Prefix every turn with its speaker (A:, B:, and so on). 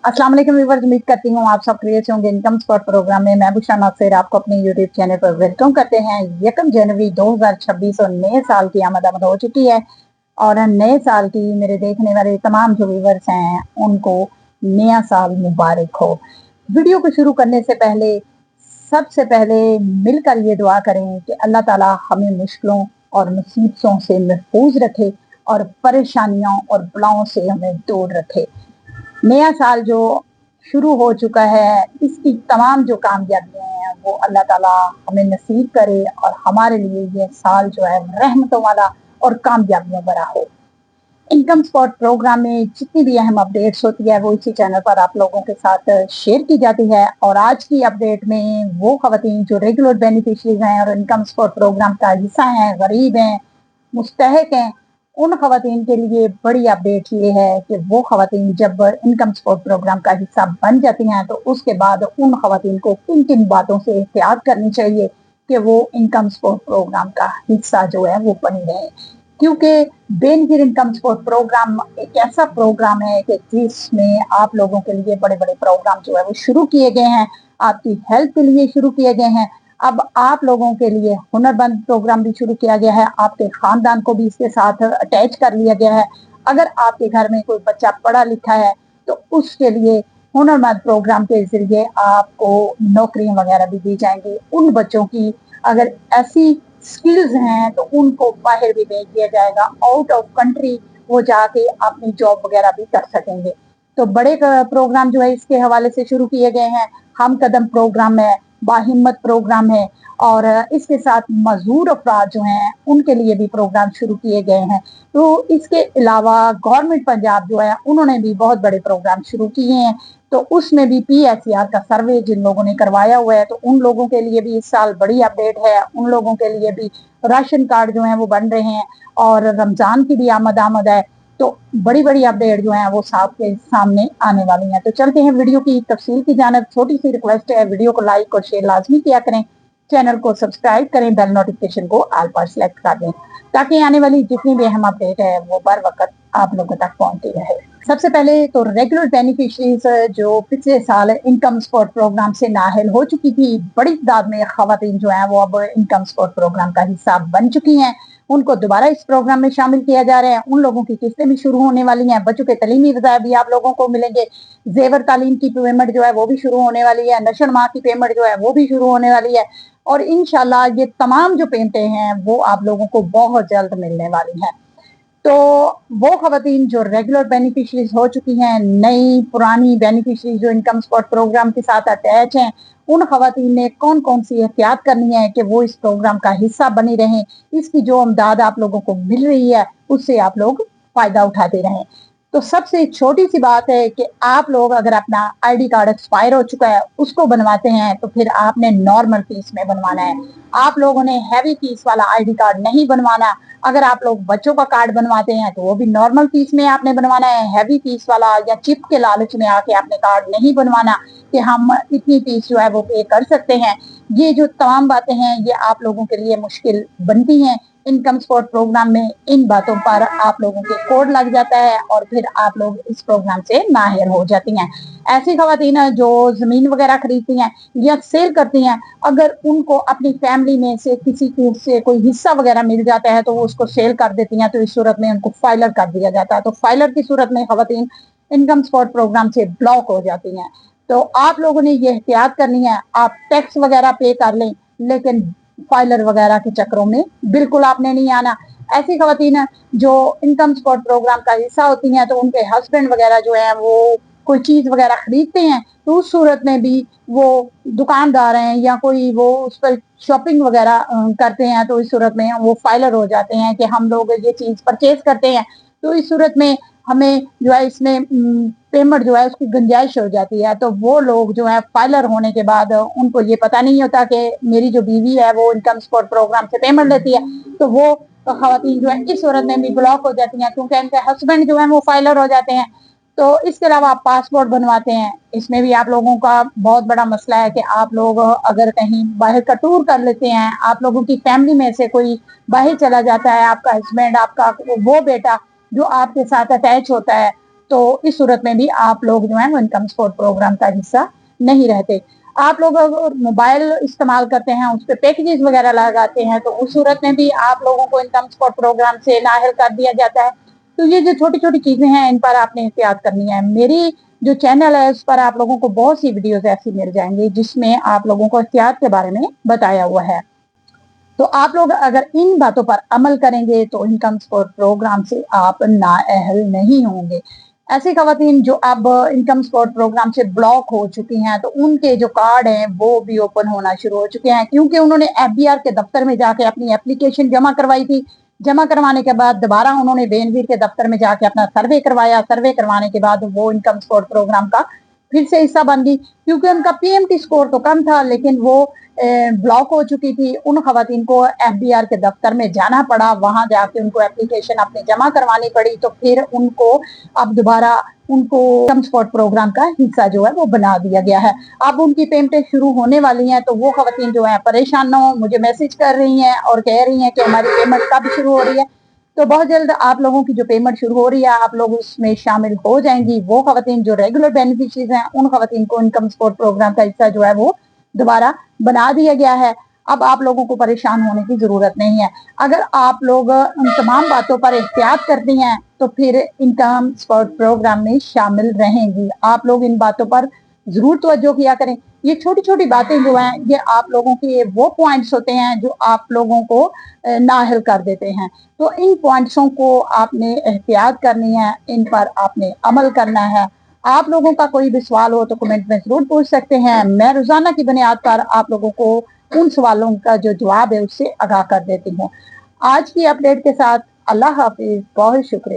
A: अस्सलाम वालेकुम व्यूअर्स, उम्मीद करती हूँ आप सब खैरियत से होंगे। इनकम स्पॉट प्रोग्राम में मैं बुशरा नासिर आपको अपने यूट्यूब चैनल पर वेलकम करते हैं। 1 जनवरी 2026 और नए साल की आमद हो चुकी है और नए साल की मेरे देखने वाले तमाम जो व्यूअर्स हैं उनको नया साल मुबारक हो। वीडियो को शुरू करने से पहले सबसे पहले मिलकर ये दुआ करें कि अल्लाह ताला हमें मुश्किलों और मुसीबतों से महफूज रखे और परेशानियों और बलाओं से हमें दूर रखे। नया साल जो शुरू हो चुका है, इसकी तमाम जो कामयाबियां हैं वो अल्लाह ताला हमें नसीब करे और हमारे लिए ये साल जो है रहमतों वाला और कामयाबियों भरा हो। इनकम स्पॉट प्रोग्राम में जितनी भी अहम अपडेट्स होती है वो इसी चैनल पर आप लोगों के साथ शेयर की जाती है। और आज की अपडेट में वो खवातीन जो रेगुलर बेनिफिशरीज हैं और इनकम स्पॉट प्रोग्राम का हिस्सा हैं, गरीब हैं, मुस्तहक हैं, उन खवातीन के लिए बड़ी अपडेट ये है कि वो खवातीन जब इनकम सपोर्ट प्रोग्राम का हिस्सा बन जाती हैं तो उसके बाद उन खवातीन को किन किन बातों से एहतियात करनी चाहिए कि वो इनकम सपोर्ट प्रोग्राम का हिस्सा जो है वो बनी रहे। क्योंकि बेनजीर इनकम सपोर्ट प्रोग्राम एक ऐसा प्रोग्राम है कि जिसमें आप लोगों के लिए बड़े बड़े प्रोग्राम जो है वो शुरू किए गए हैं, आपकी हेल्प के लिए शुरू किए गए हैं। अब आप लोगों के लिए हुनरमंद प्रोग्राम भी शुरू किया गया है, आपके खानदान को भी इसके साथ अटैच कर लिया गया है। अगर आपके घर में कोई बच्चा पढ़ा लिखा है तो उसके लिए हुनरमंद प्रोग्राम के जरिए आपको नौकरियां वगैरह भी दी जाएंगी। उन बच्चों की अगर ऐसी स्किल्स हैं तो उनको बाहर भी भेज दिया जाएगा, आउट ऑफ कंट्री वो जाके अपनी जॉब वगैरह भी कर सकेंगे। तो बड़े प्रोग्राम जो है इसके हवाले से शुरू किए गए हैं। हम कदम प्रोग्राम है, बाहिम्मत प्रोग्राम है और इसके साथ मजदूर अफराद जो हैं उनके लिए भी प्रोग्राम शुरू किए गए हैं। तो इसके अलावा गवर्नमेंट पंजाब जो है उन्होंने भी बहुत बड़े प्रोग्राम शुरू किए हैं। तो उसमें भी PSR का सर्वे जिन लोगों ने करवाया हुआ है तो उन लोगों के लिए भी इस साल बड़ी अपडेट है। उन लोगों के लिए भी राशन कार्ड जो है वो बन रहे हैं और रमजान की भी आमद है। तो बड़ी बड़ी अपडेट जो है वो आपके सामने आने वाली हैं। तो चलते हैं वीडियो की तफसील की जानिब। छोटी सी रिक्वेस्ट है, वीडियो को लाइक और शेयर लाजमी किया करें, चैनल को सब्सक्राइब करें, बेल नोटिफिकेशन को ऑल पर सेलेक्ट कर दें ताकि आने वाली जितनी भी अहम अपडेट है वो बर वक्त आप लोगों तक पहुंचती रहे। सबसे पहले तो रेगुलर बेनिफिशरीज जो पिछले साल इनकम सपोर्ट प्रोग्राम से नाअहल हो चुकी थी, बड़ी तादाद में खवातीन जो है वो अब इनकम सपोर्ट प्रोग्राम का हिस्सा बन चुकी हैं। उनको दोबारा इस प्रोग्राम में शामिल किया जा रहा है। उन लोगों की किस्तें भी शुरू होने वाली हैं, बच्चों के तलीमी रज़ाया भी आप लोगों को मिलेंगे, जेवर तालीम की पेमेंट जो है वो भी शुरू होने वाली है, नशर माह की पेमेंट जो है वो भी शुरू होने वाली है और इंशाल्लाह ये तमाम जो पेमेंटें हैं वो आप लोगों को बहुत जल्द मिलने वाली हैं। तो वो खवातीन जो रेगुलर बेनिफिशरीज हो चुकी हैं, नई पुरानी बेनिफिशरीज जो इनकम सपोर्ट प्रोग्राम के साथ अटैच हैं, उन खवातीन ने कौन कौन सी एहतियात करनी है कि वो इस प्रोग्राम का हिस्सा बनी रहें। इसकी जो अमदाद आप लोगों को मिल रही है उससे आप लोग फायदा उठाते रहें। तो सबसे छोटी सी बात है कि आप लोग अगर अपना ID कार्ड एक्सपायर हो चुका है उसको बनवाते हैं तो फिर आपने नॉर्मल फीस में बनवाना है। आप लोगों ने हैवी फीस वाला ID कार्ड नहीं बनवाना। अगर आप लोग बच्चों का कार्ड बनवाते हैं तो वो भी नॉर्मल फीस में आपने बनवाना है। हैवी फीस वाला या चिप के लालच में आके आपने कार्ड नहीं बनवाना कि हम इतनी फीस जो है वो पे कर सकते हैं। ये जो तमाम बातें हैं ये आप लोगों के लिए मुश्किल बनती हैं। इनकम सपोर्ट प्रोग्राम में इन बातों पर आप लोगों के कोड लग जाता है और फिर आप लोग इस प्रोग्राम से माहिर हो जाती हैं। ऐसी खवातीन जो जमीन वगैरह खरीदती हैं या सेल करती हैं, अगर उनको अपनी फैमिली में से किसी को से कोई हिस्सा वगैरह मिल जाता है तो वो उसको सेल कर देती हैं, तो इस सूरत में उनको फाइलर कर दिया जाता है। तो फाइलर की सूरत में खवातीन इनकम सपोर्ट प्रोग्राम से ब्लॉक हो जाती हैं। तो आप लोगों ने ये एहतियात करनी है, आप टैक्स वगैरह पे कर लें लेकिन फाइलर वगैरह के चक्करों में बिल्कुल आपने नहीं आना। ऐसी खवातीन जो इनकम सपोर्ट प्रोग्राम का हिस्सा होती हैं तो उनके हस्बैंड वगैरह जो है वो कोई चीज वगैरह खरीदते हैं तो उस सूरत में भी वो दुकानदार हैं या कोई वो उस पर शॉपिंग वगैरह करते हैं तो इस सूरत में वो फाइलर हो जाते हैं कि हम लोग ये चीज परचेज करते हैं। तो इस सूरत में हमें जो है इसमें पेमेंट जो है उसकी गुंजाइश हो जाती है। तो वो लोग जो है फाइलर होने के बाद उनको ये पता नहीं होता कि मेरी जो बीवी है वो इनकम सपोर्ट प्रोग्राम से पेमेंट लेती है, तो वो खवातीन जो है इस सूरत में भी ब्लॉक हो जाती हैं क्योंकि उनके हस्बैंड जो है वो फाइलर हो जाते हैं। तो इसके अलावा आप पासपोर्ट बनवाते हैं, इसमें भी आप लोगों का बहुत बड़ा मसला है कि आप लोग अगर कहीं बाहर का टूर कर लेते हैं, आप लोगों की फैमिली में से कोई बाहर चला जाता है, आपका हस्बैंड, आपका वो बेटा जो आपके साथ अटैच होता है, तो इस सूरत में भी आप लोग जो है वो इनकम सपोर्ट प्रोग्राम का हिस्सा नहीं रहते। आप लोग अगर मोबाइल इस्तेमाल करते हैं, उस पे पैकेजेस वगैरह लगाते हैं, तो उस सूरत में भी आप लोगों को इनकम सपोर्ट प्रोग्राम से नाअहल कर दिया जाता है। तो ये जो छोटी-छोटी चीज़ें हैं, इन पर आपने एहतियात करनी है। मेरी जो चैनल है, उस पर आप लोगों को बहुत सी वीडियोज़ ऐसी मिल जाएँगी, जिसमें आप लोगों को एहतियात के बारे में बताया हुआ है। तो आप लोग अगर इन बातों पर अमल करेंगे, तो इनकम सपोर्ट प्रोग्राम से आप नाअहल नहीं होंगे। ऐसी खवातीन जो अब इनकम सपोर्ट प्रोग्राम से ब्लॉक हो चुकी हैं, तो उनके जो कार्ड हैं वो भी ओपन होना शुरू हो चुके हैं, क्योंकि उन्होंने एफबीआर के दफ्तर में जाके अपनी एप्लीकेशन जमा करवाई थी। जमा करवाने के बाद दोबारा उन्होंने बेनजीर के दफ्तर में जाके अपना सर्वे करवाया। सर्वे करवाने के बाद वो इनकम सपोर्ट प्रोग्राम का फिर से हिस्सा बन गई, क्योंकि उनका पीएमटी स्कोर तो कम था, लेकिन वो ब्लॉक हो चुकी थी। उन खवातीन को एफबीआर के दफ्तर में जाना पड़ा, वहां जाके उनको एप्लीकेशन अपनी जमा करवानी पड़ी, तो फिर उनको अब दोबारा उनको इनकम सपोर्ट प्रोग्राम का हिस्सा जो है वो बना दिया गया है। अब उनकी पेमेंटें शुरू होने वाली हैं, तो वो खवातीन जो है परेशान ना हो, मुझे मैसेज कर रही हैं और कह रही हैं कि हमारी पेमेंट कब शुरू हो रही है। तो बहुत जल्द आप लोगों की जो पेमेंट शुरू हो रही है, आप लोग उसमें शामिल हो जाएंगी। वो खवातीन जो रेगुलर बेनिफिशरीज हैं, उन खवातीन को इनकम सपोर्ट प्रोग्राम का हिस्सा जो है वो दोबारा बना दिया गया है। अब आप लोगों को परेशान होने की जरूरत नहीं है। अगर आप लोग उन तमाम बातों पर एहतियात करती हैं, तो फिर इनकम सपोर्ट प्रोग्राम में शामिल रहेंगी। आप लोग इन बातों पर जरूर तवज्जो किया करें। ये छोटी छोटी बातें जो हैं, ये आप लोगों के वो पॉइंट्स होते हैं जो आप लोगों को नाअहल कर देते हैं। तो इन पॉइंट्सों को आपने एहतियात करनी है, इन पर आपने अमल करना है। आप लोगों का कोई भी सवाल हो तो कमेंट में जरूर पूछ सकते हैं। मैं रोजाना की बुनियाद पर आप लोगों को उन सवालों का जो जवाब है उससे आगाह कर देती हूँ। आज की अपडेट के साथ अल्लाह हाफिज, बहुत शुक्रिया।